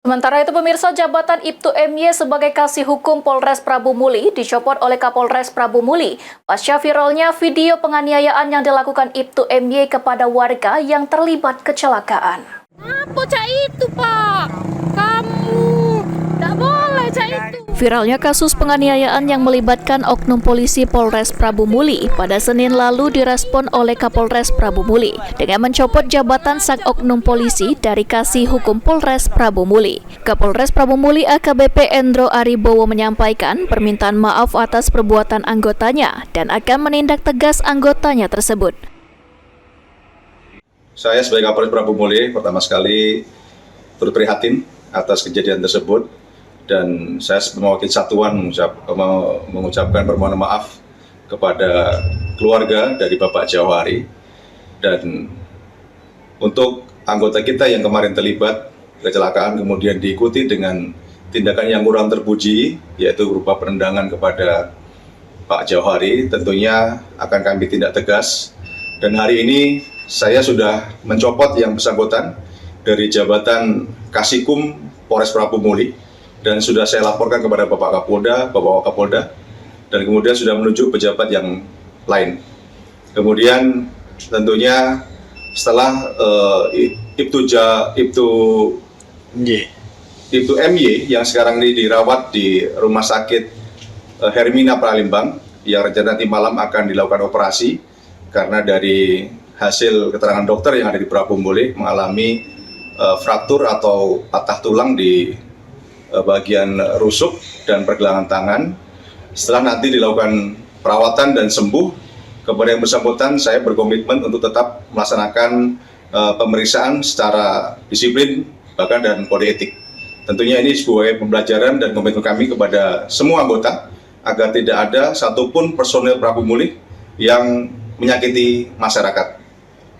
Sementara itu pemirsa, jabatan Ibtu MY sebagai Kasih Hukum Polres Prabu Muli dicopot oleh Kapolres Prabu Muli pasca viralnya video penganiayaan yang dilakukan Ibtu MY kepada warga yang terlibat kecelakaan. Apa cak itu, Pak? Kamu tidak boleh cak itu. Viralnya kasus penganiayaan yang melibatkan oknum polisi Polres Prabu Muli pada Senin lalu direspon oleh Kapolres Prabu Muli dengan mencopot jabatan sang oknum polisi dari Kasih Hukum Polres Prabu Muli. Kapolres Prabu Muli AKBP Endro Aribowo menyampaikan permintaan maaf atas perbuatan anggotanya dan akan menindak tegas anggotanya tersebut. Saya sebagai Kapolres Prabu Muli pertama sekali turut prihatin atas kejadian tersebut. Dan saya mewakili satuan mengucapkan permohonan maaf kepada keluarga dari Bapak Jawahari. Dan untuk anggota kita yang kemarin terlibat kecelakaan kemudian diikuti dengan tindakan yang kurang terpuji, yaitu berupa penendangan kepada Pak Jawahari, tentunya akan kami tindak tegas. Dan hari ini saya sudah mencopot yang bersangkutan dari jabatan Kasikum Polres Prabu Muli. Dan sudah saya laporkan kepada Bapak Kapolda, Bapak Wakapolda, dan kemudian sudah menunjuk pejabat yang lain. Kemudian tentunya setelah Ibtu MY yang sekarang ini dirawat di Rumah Sakit Hermina Palembang, yang rencana nanti malam akan dilakukan operasi karena dari hasil keterangan dokter yang ada di Prabu Muli mengalami fraktur atau patah tulang di bagian rusuk dan pergelangan tangan. Setelah nanti dilakukan perawatan dan sembuh, kepada yang bersangkutan saya berkomitmen untuk tetap melaksanakan pemeriksaan secara disiplin bahkan dan kode etik. Tentunya ini sebuah pembelajaran dan komitmen kami kepada semua anggota agar tidak ada satupun personel Prabu Muli yang menyakiti masyarakat.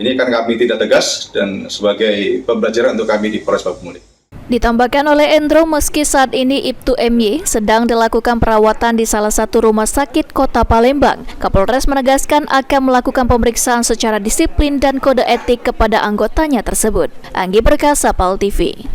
Ini akan kami tindak tegas dan sebagai pembelajaran untuk kami di Polres Prabu Muli. Ditambahkan oleh Endro, meski saat ini Ibtu MY sedang dilakukan perawatan di salah satu rumah sakit kota Palembang, Kapolres menegaskan akan melakukan pemeriksaan secara disiplin dan kode etik kepada anggotanya tersebut. Anggi Perkasa, PAL TV.